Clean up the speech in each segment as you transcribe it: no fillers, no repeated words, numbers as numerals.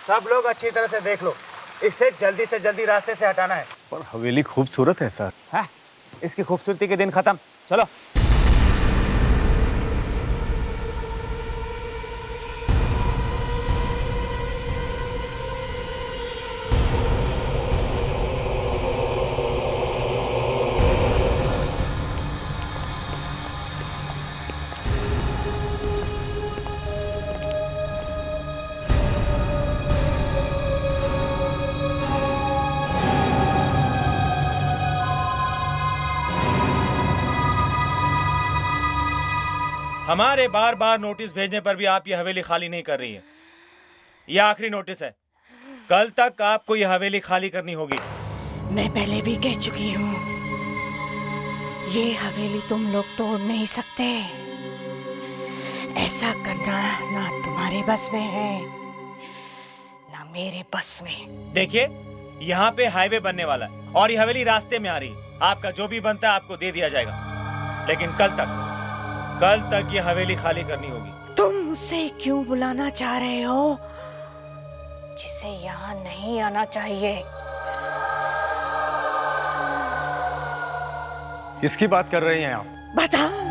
सब लोग अच्छी तरह से देख लो, इसे जल्दी से जल्दी रास्ते से हटाना है। पर हवेली खूबसूरत है सर। है, इसकी खूबसूरती के दिन खत्म। चलो। हमारे बार बार नोटिस भेजने पर भी आप ये हवेली खाली नहीं कर रही है। ये आखिरी नोटिस है, कल तक आपको ये हवेली खाली करनी होगी। मैं पहले भी कह चुकी हूँ, ये हवेली तुम लोग तोड़ नहीं सकते। ऐसा करना ना तुम्हारे बस में है ना मेरे बस में। देखिए, यहाँ पे हाईवे बनने वाला है और ये हवेली रास्ते में आ रही है। आपका जो भी बनता है आपको दे दिया जाएगा, लेकिन कल तक ये हवेली खाली करनी होगी। तुम मुझसे क्यों बुलाना चाह रहे हो जिसे यहाँ नहीं आना चाहिए? किसकी बात कर रही हैं आप? बताओ।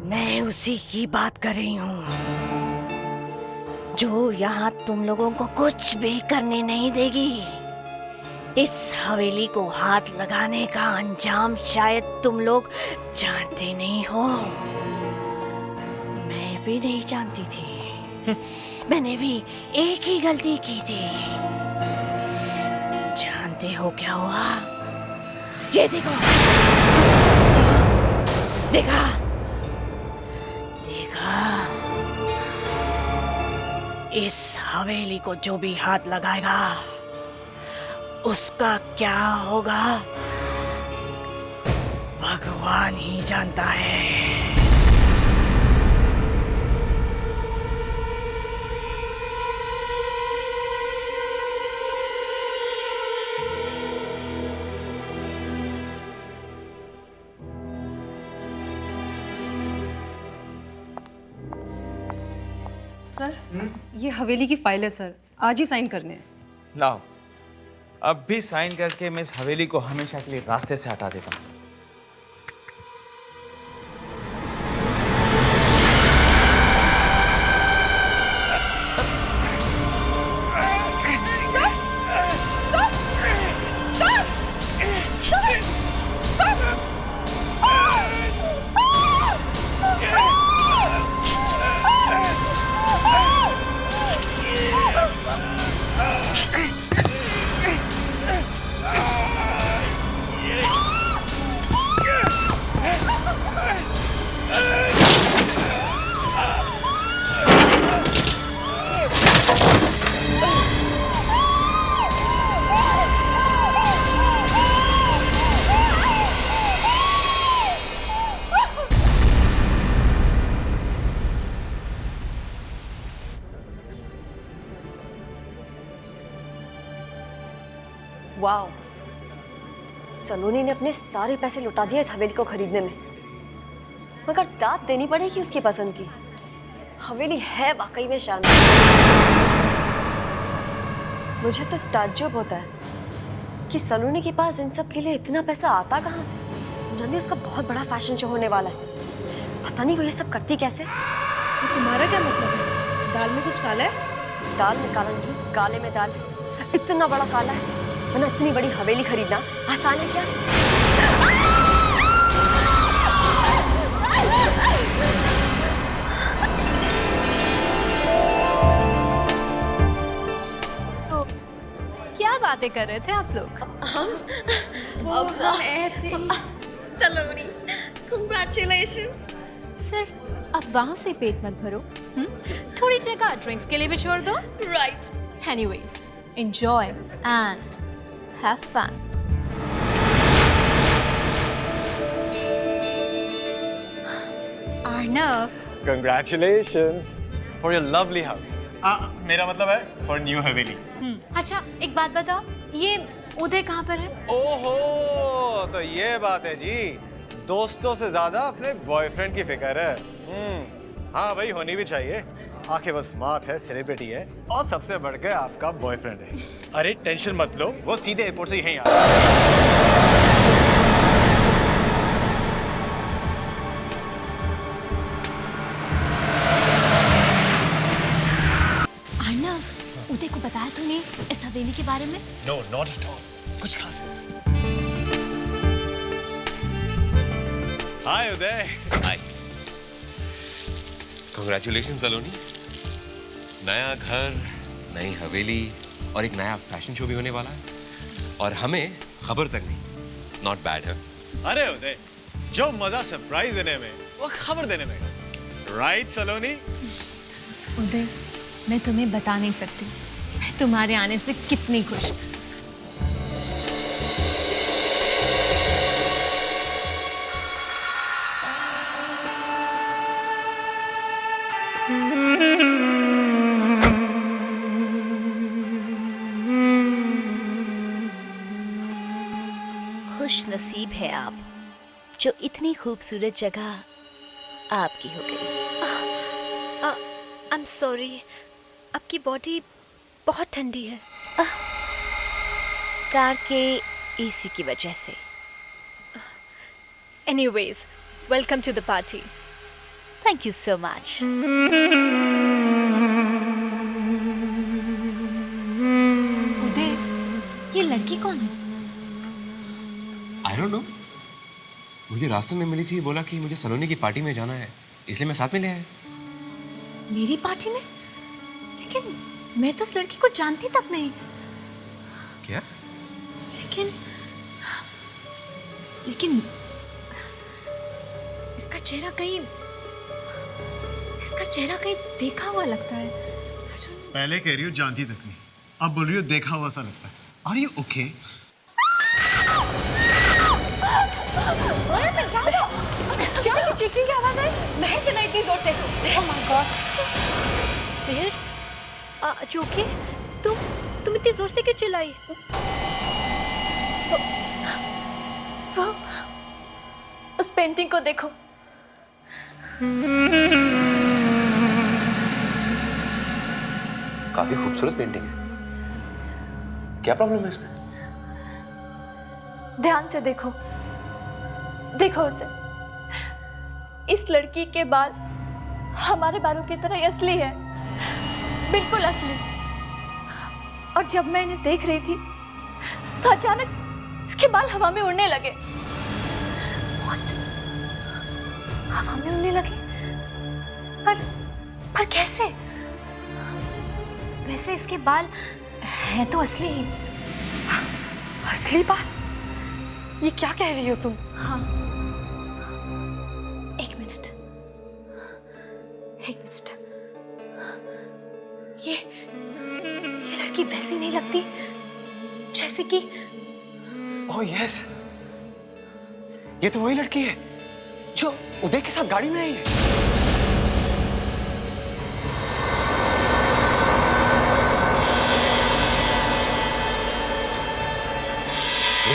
मैं उसी की बात कर रही हूँ जो यहाँ तुम लोगों को कुछ भी करने नहीं देगी। इस हवेली को हाथ लगाने का अंजाम शायद तुम लोग जानते नहीं हो। मैं भी नहीं जानती थी। मैंने भी एक ही गलती की थी। जानते हो क्या हुआ? ये देखो, देखा इस हवेली को जो भी हाथ लगाएगा उसका क्या होगा भगवान ही जानता है। सर, ये हवेली की फाइल है सर, आज ही साइन करने हैं। लाओ, अब भी साइन करके मैं इस हवेली को हमेशा के लिए रास्ते से हटा देता हूँ। वाओ, सलोनी ने अपने सारे पैसे लुटा दिए इस हवेली को खरीदने में, मगर दाद देनी पड़ेगी उसकी पसंद की। हवेली है वाकई में शानदार। मुझे तो ताज्जुब होता है कि सलोनी के पास इन सब के लिए इतना पैसा आता कहाँ से। नंदी, उसका बहुत बड़ा फैशन शो होने वाला है, पता नहीं वो ये सब करती कैसे। तो तुम्हारा क्या मतलब है? दाल में कुछ काला है? दाल में काला नहीं, काले में दाल है। इतना बड़ा काला है, वरना इतनी बड़ी हवेली खरीदना आसान है क्या? तो क्या बातें कर रहे थे आप लोग? हम ऐसे सलोनी, कांग्रेचुलेशंस। सिर्फ अफवाहों से पेट मत भरो, थोड़ी जगह ड्रिंक्स के लिए भी छोड़ दो। Right. Anyways, enjoy and have fun. Are Arnav, Congratulations for your lovely house. मेरा मतलब है फॉर न्यू हवेली। अच्छा एक बात बताओ, ये उदय कहाँ पर है? ओहो, तो ये बात है जी। दोस्तों से ज्यादा अपने बॉयफ्रेंड की फिक्र है। हाँ भाई, होनी भी चाहिए। आखिर वो स्मार्ट है, सेलिब्रिटी है और सबसे बढ़कर आपका बॉयफ्रेंड है। अरे टेंशन मत लो, वो सीधे एयरपोर्ट से यहीं आ रहा है। अर्नव, उदय को बताया तूने इस हवेली के बारे में? नो नॉट एट ऑल, कुछ खास है। हाय उदय। हाय। कांग्रेचुलेशन सलोनी। नया घर, नई हवेली और एक नया फैशन शो भी होने वाला है और हमें खबर तक नहीं। नॉट बैड है। अरे उदय, जो मजा सरप्राइज देने में वो खबर देने में। राइट सलोनी? उदय, मैं तुम्हें बता नहीं सकती मैं तुम्हारे आने से कितनी खुश हूँ। खुश नसीब है आप जो इतनी खूबसूरत जगह आपकी हो गई। आई एम सॉरी, आपकी बॉडी बहुत ठंडी है। कार के एसी की वजह से। Anyways, welcome to the party. Thank you so much. Uday, ये लड़की कौन है? I don't know. मुझे रास्ते में मिली थी, बोला कि मुझे सलोनी की पार्टी में जाना है, इसलिए मैं साथ में ले आया। मेरी पार्टी में? लेकिन मैं तो उस लड़की को जानती तक नहीं। क्या? लेकिन लेकिन इसका चेहरा कहीं देखा हुआ लगता है। पहले कह रही हो जानती तक नहीं, अब बोल रही हो देखा हुआ सा लगता है। Are you okay? किसी की चीखने की आवाज आई। महर चला इतनी जोर से। Oh my God. महर, जोके, तुम इतनी जोर से क्यों चिल्लाई? वो उस पेंटिंग को देखो। काफी खूबसूरत पेंटिंग है। क्या प्रॉब्लम है इसमें? ध्यान से देखो, देखो उसे। इस लड़की के बाल हमारे बालों की तरह ही असली है, बिल्कुल असली। और जब मैं इन्हें देख रही थी तो अचानक इसके बाल हवा में उड़ने लगे। What? हवा में उड़ने लगे? पर कैसे? वैसे इसके बाल हैं तो असली ही। असली बात? ये क्या कह रही हो तुम? हाँ, एक मिनट। ये लड़की वैसी नहीं लगती जैसे कि। ओह यस, ये तो वही लड़की है जो उदय के साथ गाड़ी में आई है।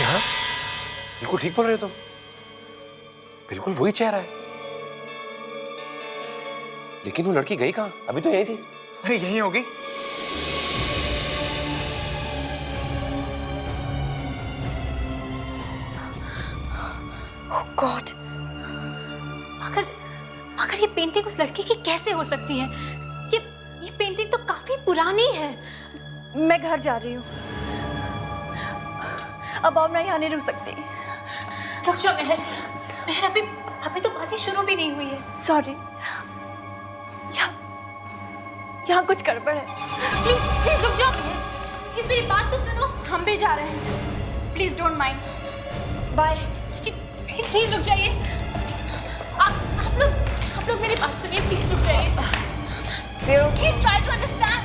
हाँ, बिल्कुल ठीक बोल रहे हो तुम। बिल्कुल वही चेहरा है। लेकिन वो लड़की गई कहाँ? अभी तो यही थी। अरे यहीं होगी। ओह गॉड, अगर ये पेंटिंग उस लड़की की कैसे हो सकती है? ये पेंटिंग तो काफी पुरानी है। मैं घर जा रही हूँ, अब और मैं यहाँ नहीं रुक सकती। रुक जाओ महर, अभी तो बातें शुरू भी नहीं हुई है। सॉरी, यहाँ कुछ गड़बड़ है। प्लीज रुक जाओ महर, प्लीज मेरी बात तो सुनो। हम भी जा रहे हैं, प्लीज डोंट माइंड। बाय। लेकिन प्लीज रुक जाइए। आप लोग मेरी बात सुनिए, प्लीज रुक जाइए। Please try to understand.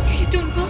Please don't go.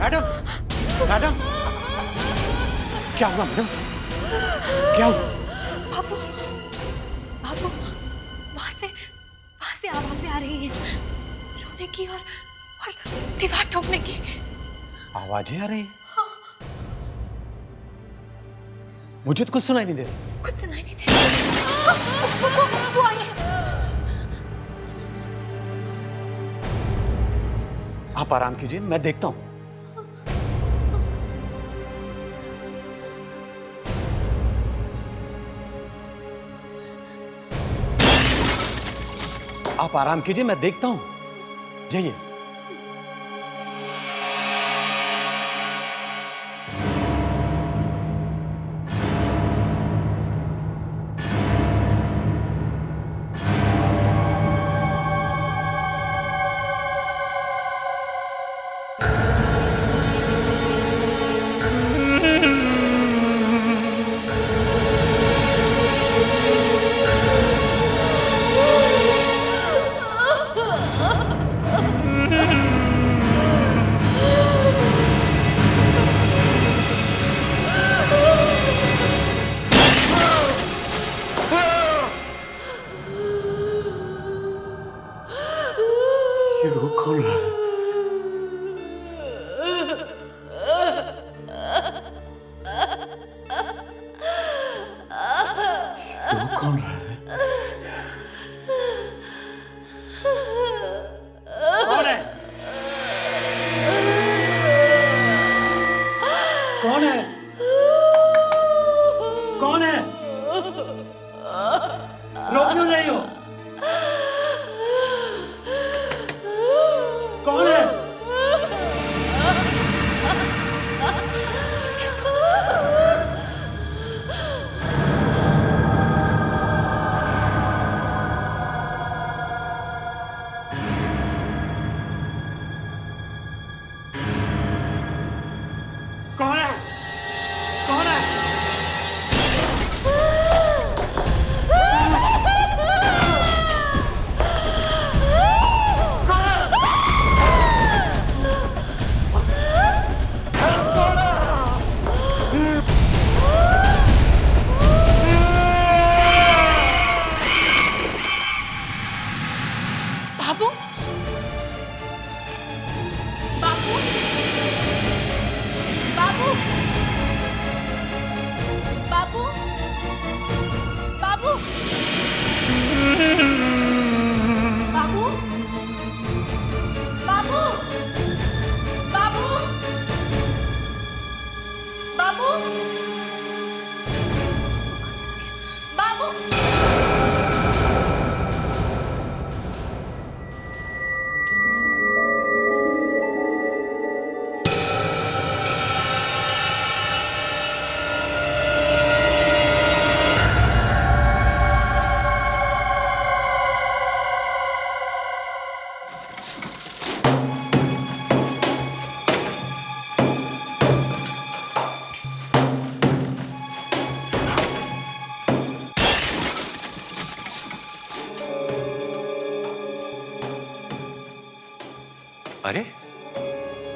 Madam, madam, क्या हुआ मैडम? क्या हुआ? बाबू बाबू वहां से आवाजें आ रही हैं, रोने की और दीवार ठोकने की। आवाजें आ रही हैं? मुझे तो कुछ सुनाई नहीं दे रहा। कुछ सुनाई नहीं दे रहा। वो आई है। आप आराम कीजिए, मैं देखता हूं। आप आराम कीजिए, मैं देखता हूं। जाइए।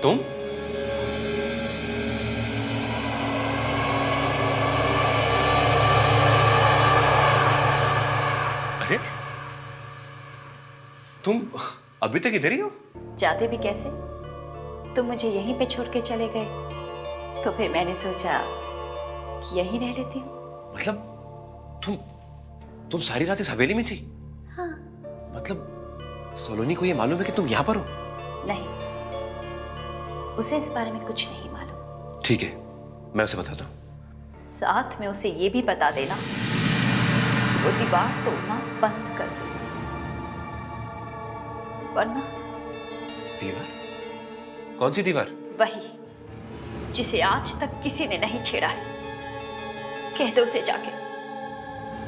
तुम? अरे तुम अभी तक इधर ही हो? जाते भी कैसे? तुम मुझे यहीं पे छोड़ के चले गए, तो फिर मैंने सोचा कि यहीं रह लेती हूँ। मतलब तुम सारी रात इस हवेली में थी? हाँ। मतलब सलोनी को ये मालूम है कि तुम यहाँ पर हो? नहीं, उसे इस बारे में कुछ नहीं मालूम। ठीक है, मैं उसे बताता हूँ। साथ में उसे ये भी बता देना कि वो दीवार तोड़ना बंद कर दे, वरना दीवार? कौन सी दीवार? वही जिसे आज तक किसी ने नहीं छेड़ा है। कह दो उसे जाके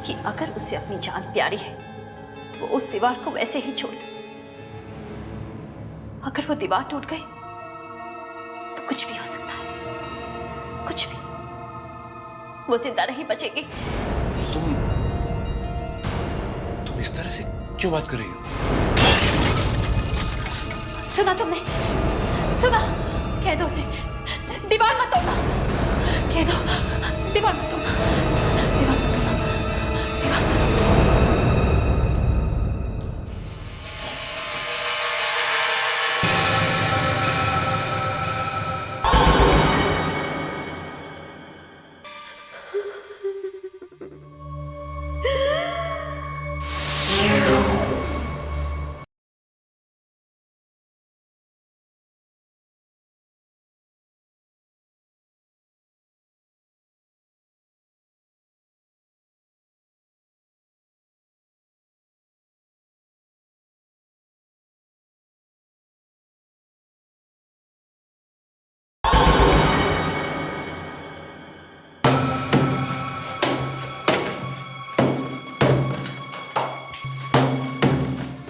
कि अगर उसे अपनी जान प्यारी है तो वो उस दीवार को वैसे ही छोड़ दे। अगर वो दीवार टूट गई तो कुछ भी हो सकता है, कुछ भी। वो जिंदा नहीं बचेगी। तुम इस तरह से क्यों बात कर रही हो? सुना तुमने? सुना? कह दो उसे दीवार मत तोड़ना। कह दो दीवार मत तोड़ना, दीवार मत तोड़ना, दीवार।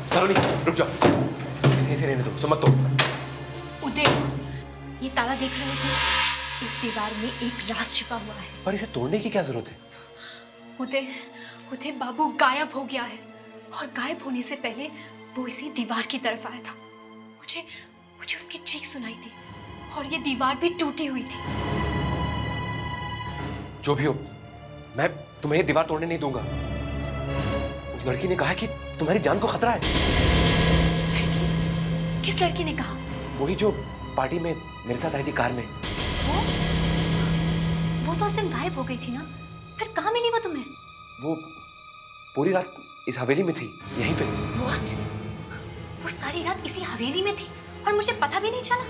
सलोनी रुक जाओ, इसे ऐसे रहने दो, सो मत तोड़। उदय, ये ताला देख रहे हो? इस दीवार में एक राज छिपा हुआ है। पर इसे तोड़ने की क्या जरूरत है? उदय, उदय बाबू गायब हो गया है, और गायब होने से पहले वो इसी दीवार की तरफ आया था। मुझे मुझे उसकी चीख सुनाई थी, और ये दीवार भी टूटी हुई थी। जो भी हो, मैं तुम्हें ये दीवार तोड़ने नहीं दूंगा। उस लड़की ने कहा कि तुम्हारी जान को खतरा है। लड़की? किस लड़की ने कहा? वही जो पार्टी में मेरे साथ आई थी कार में। वो तो उस दिन गायब हो गई थी ना, फिर कहाँ मिली वो तुम्हें? वो पूरी रात इस हवेली में थी, यहीं पे। What? वो सारी रात इसी हवेली में थी और मुझे पता भी नहीं चला।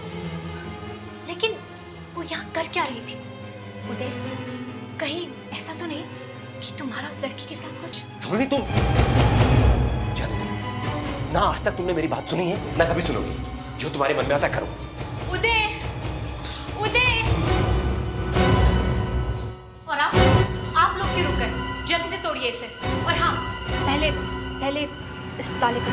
लेकिन वो यहाँ कर क्या रही थी? उदय, कहीं ऐसा तो नहीं कि तुम्हारा उस लड़की के साथ कुछ? सलोनी तुम जाने दो। ना आज तक तुमने मेरी बात सुनी है, ना कभी सुनोगी। जो तुम्हारे मन में आता करो। उदय, उदय, और आप लोग क्यों रुक गए? जल्दी से तोड़िए इसे। और हाँ, पहले इस ताले को।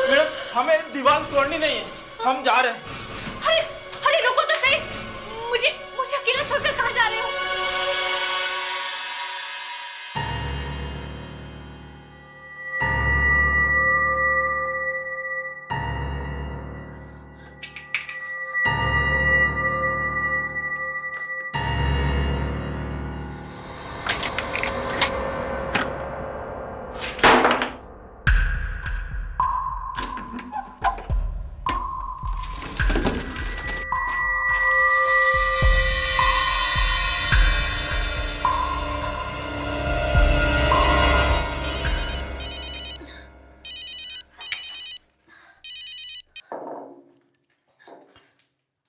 मैडम, हमें दीवार तोड़नी नहीं है, हम जा रहे हैं। अरे अरे रुको तो सही, मुझे अकेला छोड़कर कहाँ जा रहे हो?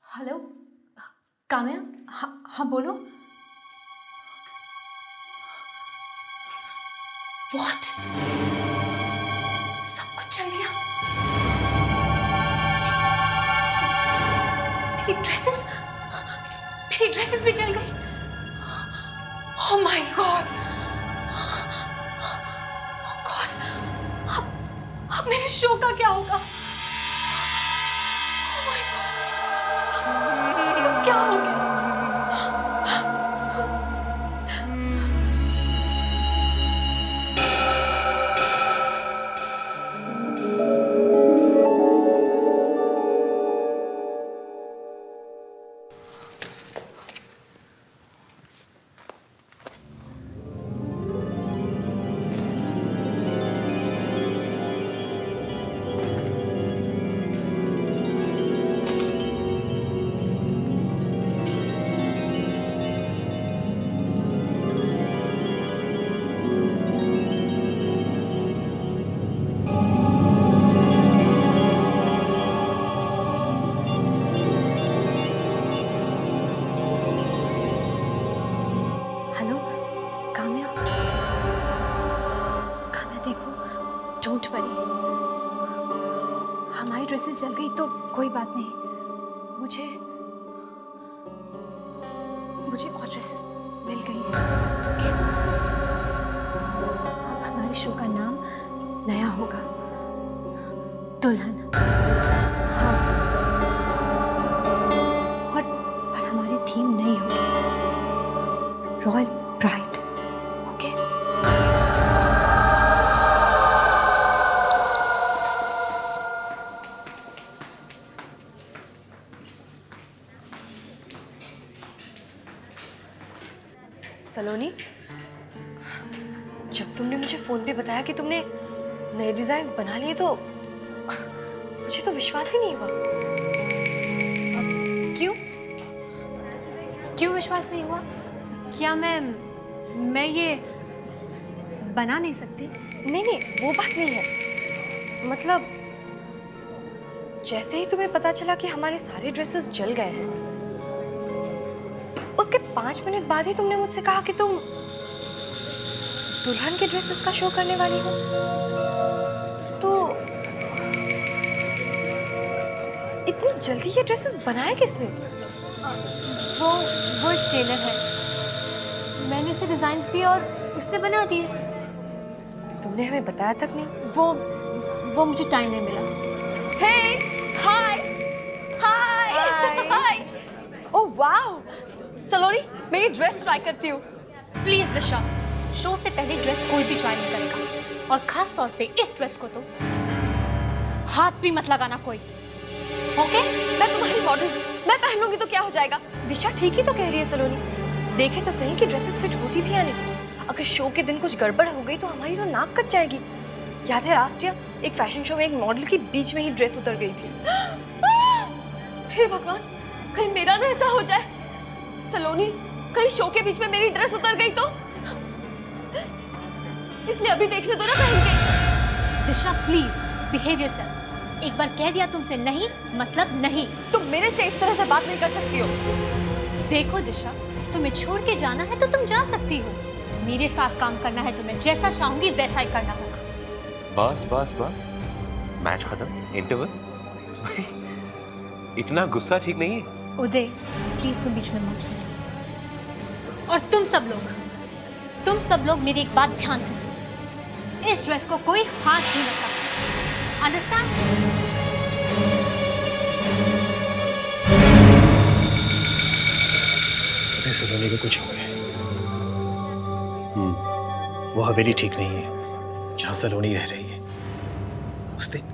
हेलो काम्या, हाँ बोलो। व्हाट? सब कुछ चल गया? मेरी ड्रेसेस भी जल गई। ओह माय गॉड, अब मेरे शो का क्या होगा? ओह माय गॉड, ये सब क्या हो गया? डोंट वरी, हमारी ड्रेसेस जल गई तो कोई बात नहीं, मुझे और ड्रेसेस मिल गई हैं। ओके? अब हमारे शो का नाम नया होगा, दुल्हन। हाँ, और हमारी थीम नई होगी, रॉयल ब्राइड। ओके? सलोनी, जब तुमने मुझे फोन पे बताया कि तुमने नए डिजाइन्स बना लिए तो मुझे तो विश्वास ही नहीं हुआ। क्यों विश्वास नहीं हुआ? क्या मैं ये बना नहीं सकती? नहीं, वो बात नहीं है। मतलब जैसे ही तुम्हें पता चला कि हमारे सारे ड्रेसेस जल गए हैं, उसके 5 मिनट बाद ही तुमने मुझसे कहा कि तुम दुल्हन के ड्रेसेस का शो करने वाली हो। तो इतनी जल्दी ये ड्रेसेस बनाए किसने? वो एक टेलर है, मैंने उसे डिजाइन्स दिए और उसने बना दिए। तुमने हमें बताया तक नहीं। वो मुझे टाइम नहीं मिला। हाय ओह वाओ, सलोनी मैं ये ड्रेस ट्राई करती हूँ। प्लीज दिशा, शो से पहले ड्रेस कोई भी ट्राई नहीं करेगा, और खास तौर पे इस ड्रेस को तो हाथ भी मत लगाना कोई। ओके? मैं तुम्हारी मॉडल, मैं पहन लूंगी तो क्या हो जाएगा? दिशा ठीक ही तो कह रही है सलोनी। देखे तो सही कि ड्रेसेस फिट होती भी है नहीं। अगर शो के दिन कुछ गड़बड़ हो गई तो हमारी तो नाक कट जाएगी। याद है लास्ट ईयर एक फैशन शो में एक मॉडल की बीच में ही ड्रेस उतर गई थी। हे भगवान, कहीं मेरा ना ऐसा हो जाए। सलोनी, कहीं शो के बीच में मेरी ड्रेस उतर गई तो? इसलिए अभी देखने दो ना पहन के। दिशा प्लीज बिहेव योरसेल्फ। एक बार कह दिया तुमसे नहीं मतलब नहीं। तुम मेरे से इस तरह से बात नहीं कर सकती हो। देखो दिशा, तुम्हें छोड़ के जाना है तो तुम जा सकती हो, मेरे साथ काम करना है तुम्हें जैसा चाहूंगी वैसा ही करना होगा। बस मैच खत्म, इंटरवल। इतना गुस्सा ठीक नहीं है। उदय प्लीज तुम बीच में मत बोलो, और तुम सब लोग मेरी एक बात ध्यान से सुनो, इस ड्रेस को कोई हाथ नहीं लगाता, अंडरस्टैंड? सलोनी को कुछ हो गया। वो हवेली ठीक नहीं है जहां सलोनी रह रही है। उस दिन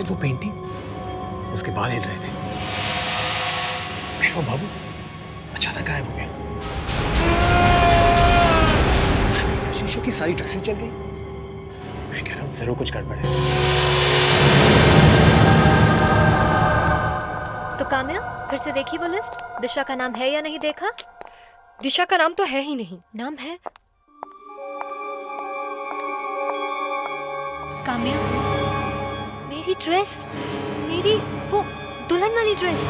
वो पेंटिंग, उसके बाल हिल रहे थे, फिर वो बाबू अचानक गायब हो गया। फैशन शो की सारी ड्रेसेस चल गई। मैं कह रहा हूं जरूर कुछ गड़बड़ है। तो काम्या, फिर से देखी वो लिस्ट? दिशा का नाम है या नहीं देखा? दिशा का नाम तो है ही नहीं। नाम है काम्या। मेरी ड्रेस, मेरी वो दुल्हन वाली ड्रेस।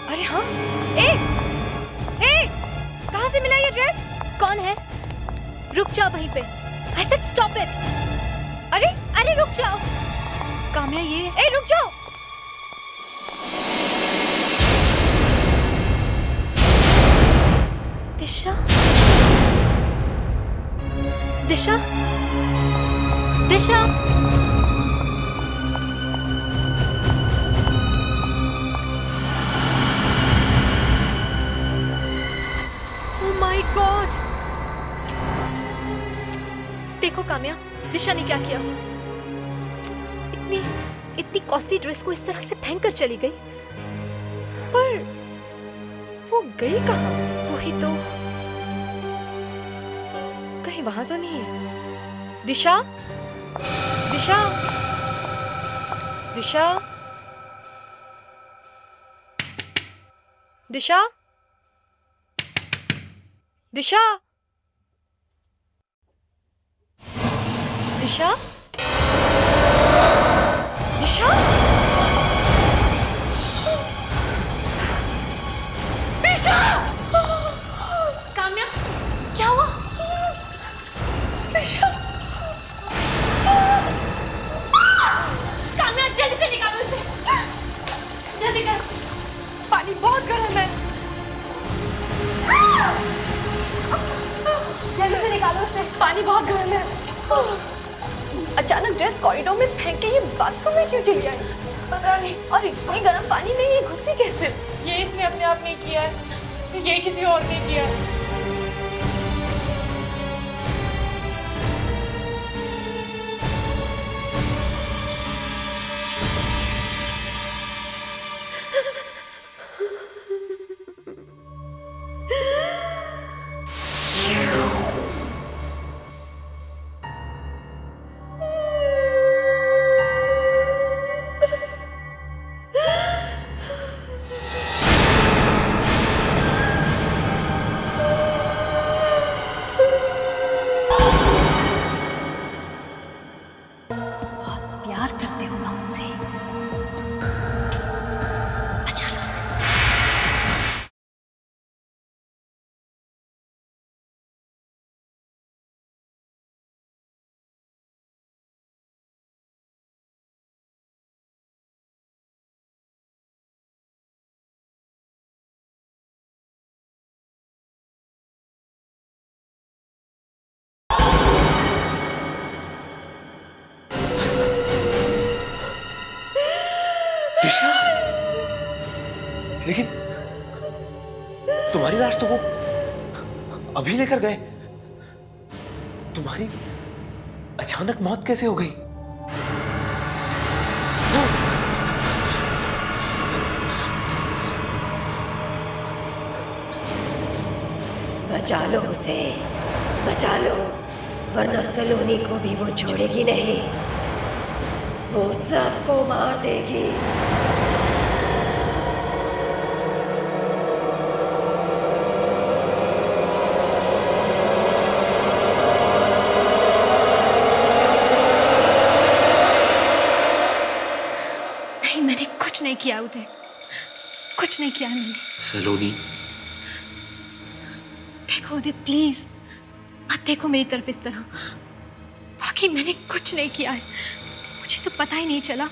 अरे हाँ, ए, कहाँ से मिला ये ड्रेस? कौन है? रुक जाओ वहीं पे। I said stop it. अरे रुक जाओ। काम्या ये। रुक जाओ। दिशा, दिशा, दिशा। Oh my God! देखो काम्या, दिशा ने क्या किया। इतनी कॉस्टली ड्रेस को इस तरह से फेंक कर चली गई। पर वो गई कहाँ? वही तो। कहीं वहां तो नहीं है। दिशा, दिशा, दिशा, दिशा, दिशा, दिशा, दिशा, दिशा। काम्या, क्या हुआ? दिशा, अचानक ड्रेस कॉरिडोर में फेंक के ये बाथरूम में क्यों चली आई? पता नहीं। और इतने गर्म पानी में ये घुसी कैसे? ये इसने अपने आप नहीं किया है, ये किसी और ने किया है। प्यार करते हो ना उससे, बचा लो उसे। दिशा, लेकिन तुम्हारी लाश तो वो अभी लेकर गए। तुम्हारी अचानक मौत कैसे हो गई? बचा लो उसे, बचा लो, वरना सलोनी को भी वो छोड़ेगी नहीं, वो सबको मार देगी। नहीं, मैंने कुछ नहीं किया उदय, कुछ नहीं किया मैंने। सलोनी, देखो उदय, प्लीज मत देखो मेरी तरफ इस तरह। बाकी मैंने कुछ नहीं किया है। मुझे तो पता ही नहीं चला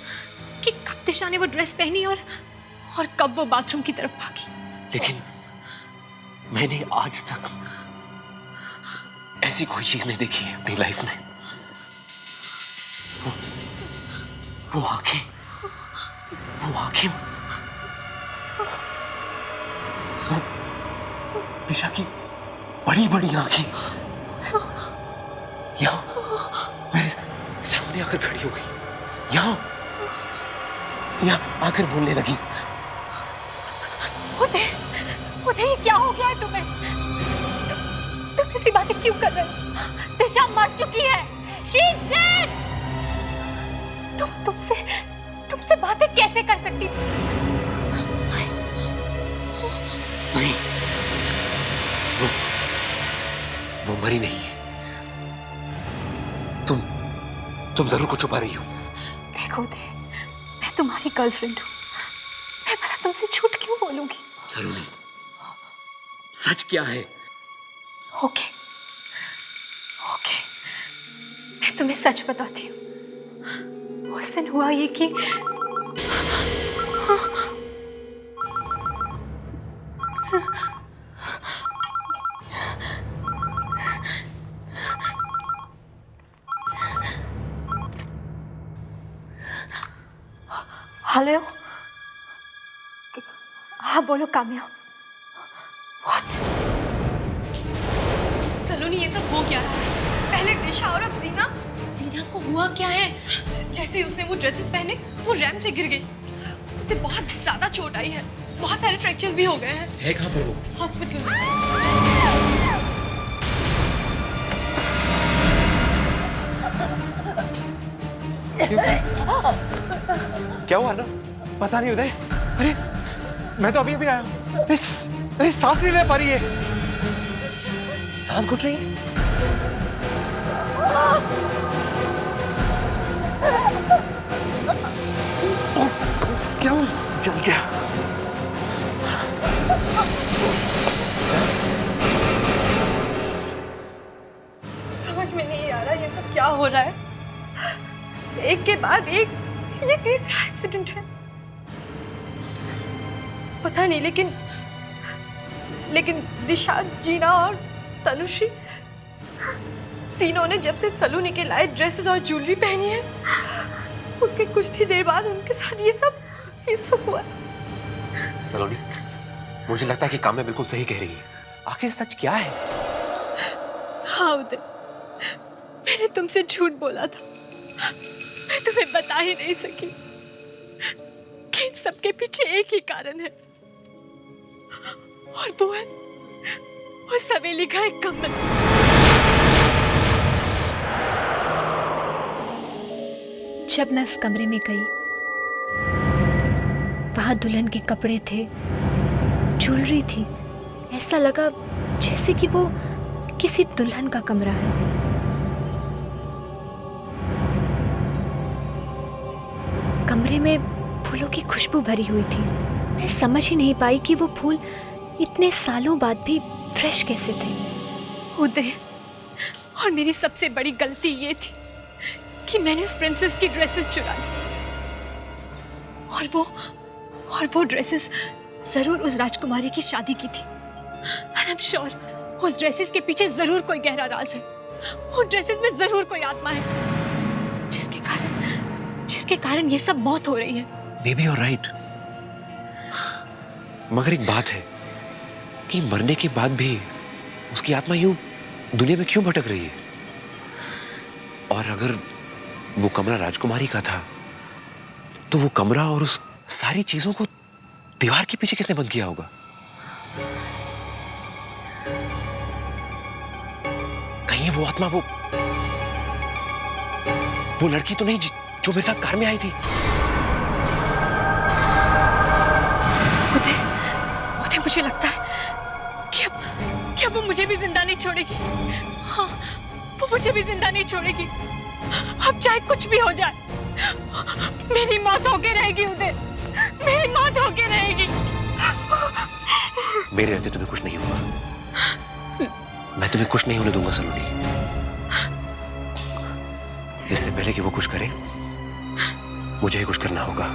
कि कब दिशा ने वो ड्रेस पहनी और कब वो बाथरूम की तरफ भागी। लेकिन मैंने आज तक ऐसी कोई चीज नहीं देखी है अपनी लाइफ में। वो आंखें, वो दिशा की बड़ी बड़ी आंखें यहाँ मेरे सामने आकर खड़ी हो गई, यहाँ आकर बोलने लगी। उदय, उदय, ये क्या हो गया है तुम्हें? तुम ऐसी बातें क्यों कर रहे हो? दिशा मर चुकी है। She is dead! तुमसे बातें कैसे कर सकती थी? नहीं, वो मरी नहीं है। तुम जरूर कुछ छुपा रही हो। देखो उदय, मैं तुम्हारी गर्लफ्रेंड हूँ, मैं भला तुमसे झूठ क्यों बोलूंगी? सलोनी, सच क्या है? ओके, मैं तुम्हें सच बताती हूँ। उस दिन हुआ ये कि हेलो, हाँ बोलो काम्या। What? सलोनी, ये सब हो क्या रहा है? पहले दिशा और अब जीना। जीना को हुआ क्या है? जैसे ही उसने वो ड्रेसेस पहने, वो रैंप से गिर गई। उसे बहुत ज्यादा चोट आई है, बहुत सारे फ्रैक्चर्स भी हो गए हैं। है कहाँ पर वो? हॉस्पिटल में। क्या हुआ ना? पता नहीं उदय। अरे मैं तो अभी अभी आया हूँ। अरे सांस नहीं ले पा रही है। सांस घुट रही है? क्या हुआ? जल गया। समझ में नहीं आ रहा ये सब क्या हो रहा है। एक के बाद एक ये तीसरा एक्सीडेंट है। पता नहीं, लेकिन दिशा, जीना और तनुश्री तीनों ने जब से सलोनी के लाए ड्रेसेस और ज्वेलरी पहनी है, उसके कुछ ही देर बाद उनके साथ ये सब हुआ। सलोनी, मुझे लगता है कि काम्या बिल्कुल सही कह रही है। आखिर सच क्या है? हाँ उदय, मैंने तुमसे झूठ बोला था। मैं तुम्हें बता ही नहीं सकी कि इन सबके पीछे एक ही कारण है, और वो है उस हवेली का एक कमरा। जब मैं उस कमरे में गई, वहां दुल्हन के कपड़े थे, ज्वेलरी थी। ऐसा लगा जैसे कि वो किसी दुल्हन का कमरा है। कमरे में फूलों की खुशबू भरी हुई थी। मैं समझ ही नहीं पाई कि वो फूल इतने सालों बाद भी फ्रेश कैसे थे। उदय, और मेरी सबसे बड़ी गलती ये थी कि मैंने उस प्रिंसेस की ड्रेसेस चुरा ली, और वो ड्रेसेस जरूर उस राजकुमारी की शादी की थी। And I'm sure उस ड्रेसेस के पीछे जरूर कोई गहरा राज है। उन ड्रेसेस में जरूर कोई आत्मा है, जिसके कारण ये सब मौत हो रही है। Maybe you're right. मगर एक बात है कि मरने के बाद भी उसकी आत्मा यूं दुनिया में क्यों भटक रही है? और अगर वो कमरा राजकुमारी का था, तो वो कमरा और उस सारी चीजों को दीवार के पीछे किसने बंद किया होगा? कहीं वो आत्मा वो लड़की तो नहीं जो मेरे साथ कार में आई थी? उदय, मुझे लगता है कि अब वो मुझे भी जिंदा नहीं छोड़ेगी। हाँ, वो मुझे भी जिंदा नहीं छोड़ेगी। अब चाहे कुछ भी हो जाए, मेरी मौत होके रहेगी उदय, मेरी मौत होके रहेगी। मेरे रहते तुम्हें कुछ नहीं होगा। मैं तुम्हें कुछ नहीं होने दूंगा सलोनी। इससे पहले कि वो कुछ करे, मुझे ही कुछ करना होगा।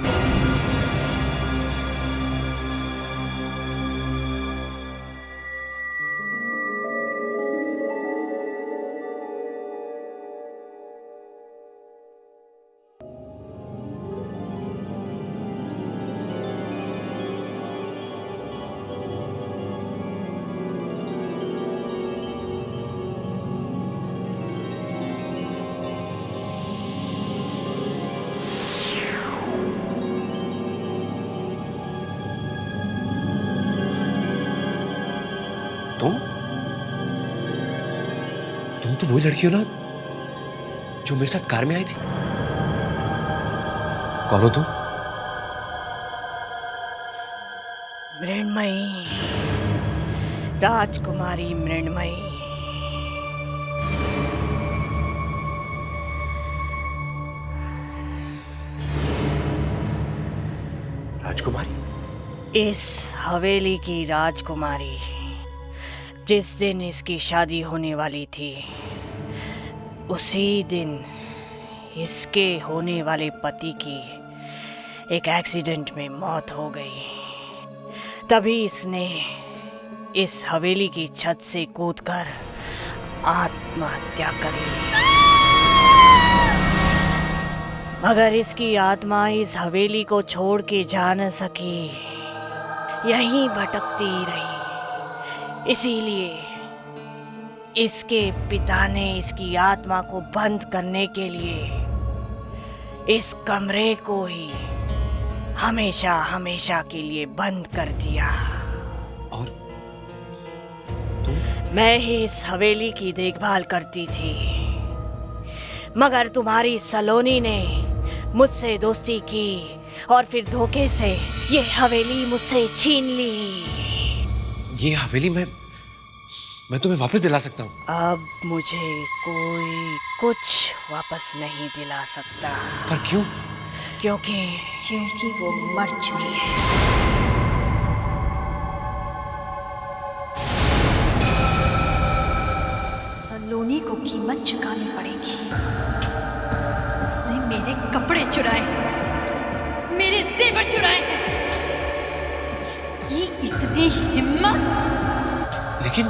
तुम तो वही लड़की हो ना जो मेरे साथ कार में आई थी? कौन हो तुम? मृण्मयी, राजकुमारी मृण्मयी। राजकुमारी? इस हवेली की राजकुमारी। जिस दिन इसकी शादी होने वाली थी, उसी दिन इसके होने वाले पति की एक एक्सीडेंट में मौत हो गई। तभी इसने इस हवेली की छत से कूदकर आत्महत्या करी। मगर इसकी आत्मा इस हवेली को छोड़ के जा न सकी, यहीं भटकती रही। इसीलिए इसके पिता ने इसकी आत्मा को बंद करने के लिए इस कमरे को ही हमेशा हमेशा के लिए बंद कर दिया। और मैं ही इस हवेली की देखभाल करती थी, मगर तुम्हारी सलोनी ने मुझसे दोस्ती की और फिर धोखे से ये हवेली मुझसे छीन ली। ये हवेली मैं तुम्हें वापस दिला सकता हूँ। अब मुझे कोई कुछ वापस नहीं दिला सकता। पर क्यों? क्योंकि वो मर चुकी है। सलोनी को कीमत चुकानी पड़ेगी। उसने मेरे कपड़े चुराए, मेरे जेवर चुराए हैं। उसकी इतनी हिम्मत! लेकिन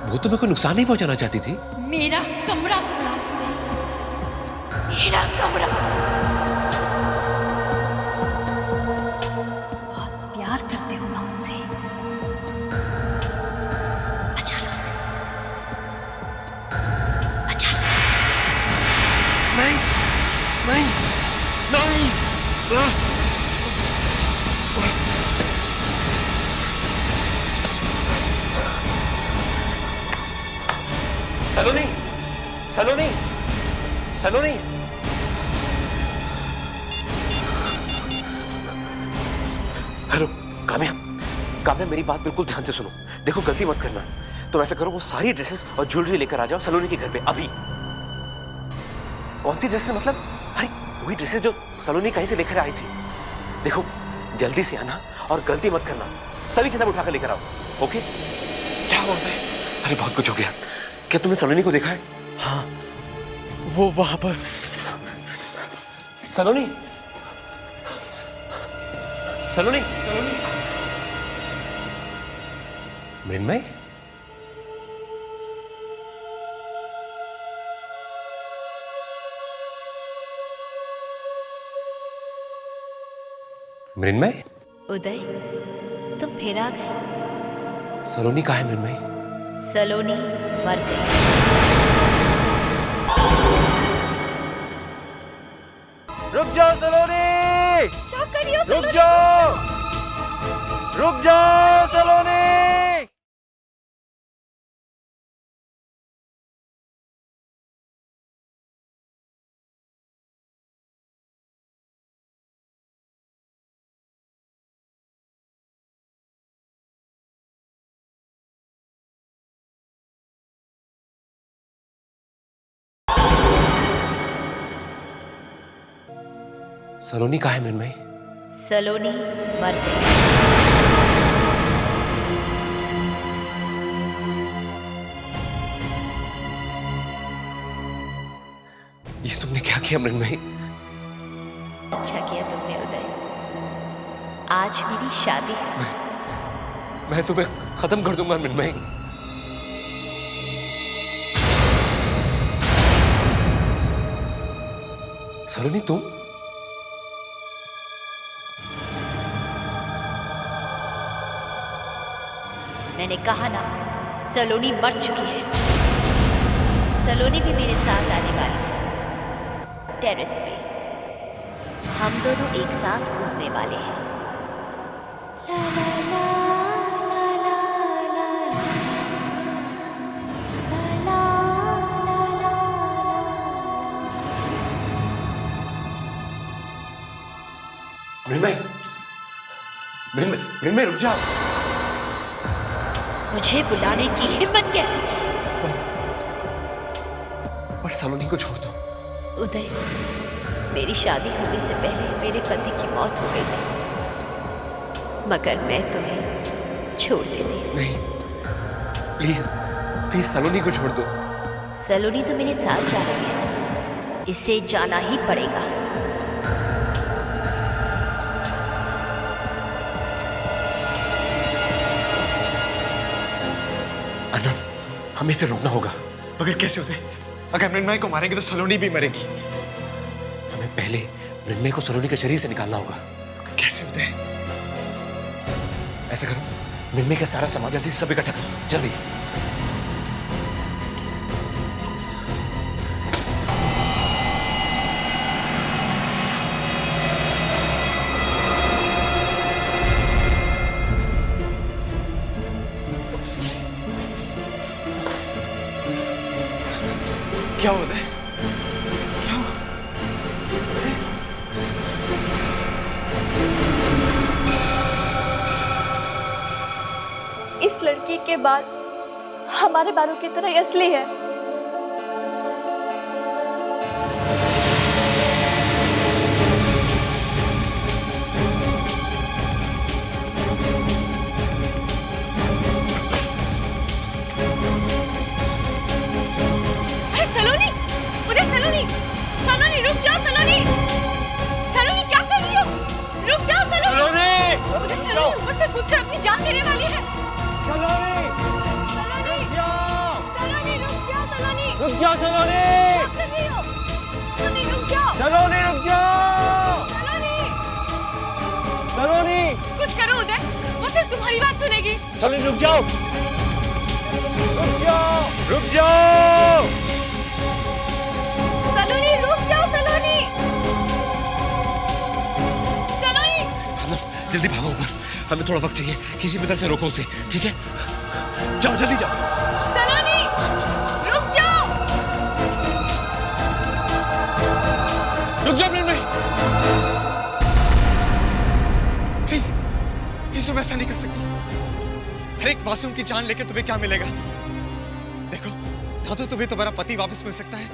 वो तो मेरे को नुकसान नहीं पहुंचाना चाहती थी। मेरा कमरा खोला उसने, मेरा कमरा। बहुत प्यार करते हो ना उससे, बचा लो उसे, बचा लो। नहीं नहीं नहीं सलोनी, सलोनी, सलोनी। हेलो काम्या, काम्या मेरी बात बिल्कुल ध्यान से सुनो। देखो गलती मत करना। तुम ऐसा करो, वो सारी ड्रेसेस और ज्वेलरी लेकर आ जाओ सलोनी के घर पे अभी। कौन सी ड्रेसेस मतलब? अरे वही ड्रेसेस जो सलोनी कहीं से लेकर आई थी। देखो जल्दी से आना और गलती मत करना। सभी के सब उठाकर लेकर आओ, ओके? क्या बोल रहे? अरे बहुत कुछ हो गया। क्या तुमने सलोनी को देखा है? हाँ, वो वहां पर। सलोनी, सलोनी, सलोनी। मृण्मय, मृण्मय। उदय, तुम फिर आ गए। सलोनी कहाँ है मृण्मय? सलोनी मर गई। रुक जाओ सलोनी! क्या कर रही हो रुक जाओ! रुक जाओ सलोनी! सलोनी कहाँ है मृण्मय? सलोनी मर गई। ये तुमने क्या किया मृण्मय? अच्छा किया तुमने उदय। आज मेरी शादी है। मैं तुम्हें खत्म कर दूंगा मृण्मय। सलोनी तुम? मैंने कहा ना, सलोनी मर चुकी है। सलोनी भी मेरे साथ आने वाली है। टेरेस पे हम दोनों एक साथ घूमने वाले हैं। ला ला ला ला ला ला ला ला ला ला। मृण्मय, मृण्मय, मृण्मय रुक जाओ। मुझे बुलाने की हिम्मत कैसे की? पर सलोनी को छोड़ दो। उदय, मेरी शादी होने से पहले मेरे पति की मौत हो गई थी, मगर मैं तुम्हें छोड़ देती। नहीं, प्लीज प्लीज सलोनी को छोड़ दो। सलोनी तो मेरे साथ जा रही है, इसे जाना ही पड़ेगा। अनव, हमें इसे रोकना होगा। मगर कैसे होते? अगर मृण्मय को मारेंगे तो सलोनी भी मरेगी। हमें पहले मृण्मय को सलोनी के शरीर से निकालना होगा। कैसे होते? ऐसा करो, मृण्मय का सारा सामान जल्दी से सब इकट्ठा करो, जल्दी। क्या होता है? क्या हुआ? इस लड़की के बाल हमारे बालों की तरह असली है। अरे सलोनी, उधर सलोनी, सलोनी रुक जाओ सलोनी, सलोनी क्या कर रही हो? रुक जाओ सलोनी, उधर सलोनी ऊपर से कूदकर अपनी जान देने वाली है। सलोनी, सलोनी, सलोनी रुक जाओ सलोनी। रुक जाओ सलोनी। सलोनी रुक जाओ। सलोनी कुछ करो उदय, वो सिर्फ तुम्हारी बात सुनेगी। सलोनी रुक जाओ। रुक जाओ। रुक जाओ। सलोनी रुक जाओ। सलोनी सलोनी जल्दी भागो ऊपर, हमें थोड़ा वक्त चाहिए, किसी भी तरह से रोको उसे, ठीक है? जाओ जल्दी जाओ। सलोनी रुक जाओ। रुक जाओ मृण्मय, प्लीज प्लीज तुम ऐसा नहीं कर सकती। हर एक मासूम की जान लेके तुम्हें क्या मिलेगा? देखो, ना तो तुम्हें तुम्हारा पति वापस मिल सकता है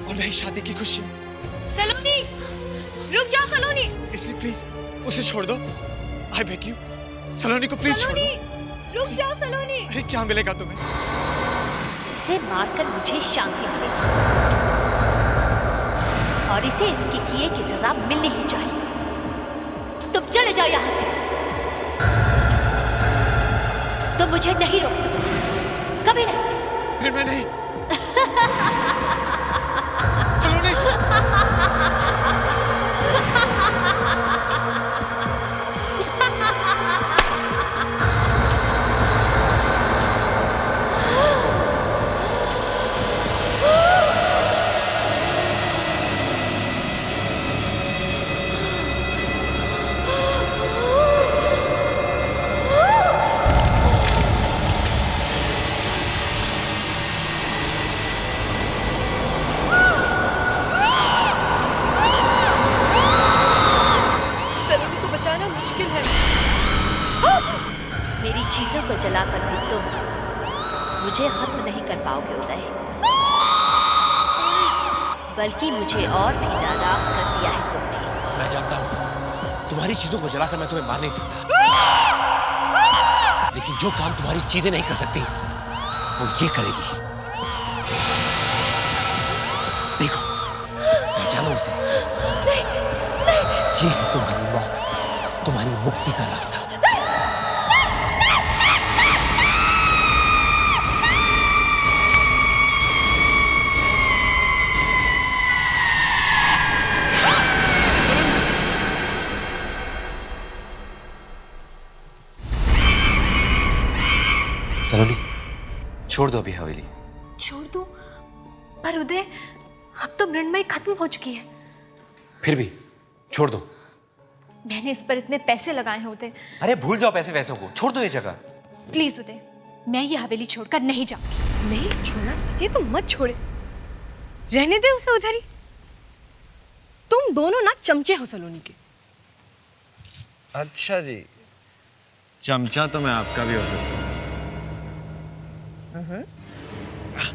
और ना ही शादी की खुशियां। सलोनी रुक जाओ। सलोनी इसलिए प्लीज उसे छोड़ दो। आई बेग यू, सलोनी को प्लीज छोड़ दो। रुक जाओ। सलोनी अरे क्या मिलेगा तुम्हें? इसे मारकर मुझे शांति मिलेगी और इसे इसके किए की सजा मिलनी ही चाहिए। तुम चले जाओ यहां से। तुम मुझे नहीं रोक सकते, कभी नहीं। फिर मैं नहीं। सलोनी मेरी चीजों को जलाकर भी तुम मुझे खत्म नहीं कर पाओगे उदय, बल्कि मुझे और भी नाराज कर दिया है तुमने। मैं जानता हूँ तुम्हारी चीजों को जलाकर मैं तुम्हें मार नहीं सकता, लेकिन जो काम तुम्हारी चीजें नहीं कर सकती वो ये करेगी। देखो, मैं जानू इसे। ये है तुम्हारी मौत, तुम्हारी मुक्ति का रास्ता। सलोनी, छोड़ दो अभी हवेली। छोड़ दूं? पर उदय, अब तो मृण्मयी खत्म हो चुकी है। फिर भी छोड़ दो। मैंने इस पर इतने पैसे लगाए हैं उदय। अरे भूल जाओ पैसे वैसों को, छोड़ दो ये जगह। प्लीज उदय, मैं ये हवेली छोड़कर नहीं जाऊंगी। नहीं छोड़ना चाहती तो मत छोड़े, रहने दे उसे उधर ही। तुम दोनों ना चमचे हो सलोनी के। अच्छा जी, चमचा तो मैं आपका भी हो सकता हूँ।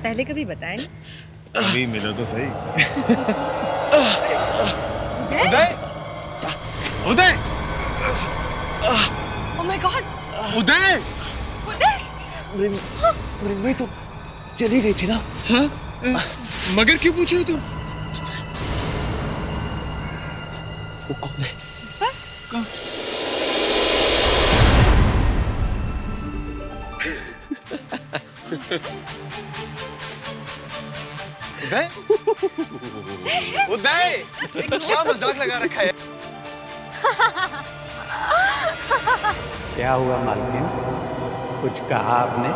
पहले कभी बताया नहीं। अभी मिलो तो सही। उदय, उदय, ओह माय गॉड, उदय। उदय! मृण्मयी तो चली गई थी ना? हाँ? मगर क्यों पूछ रहे हो तुम? वो कौन है? कौन? उदय, उदय, इसने क्या मजाक लगा रखा है? क्या हुआ मालकिन, कुछ कहा आपने?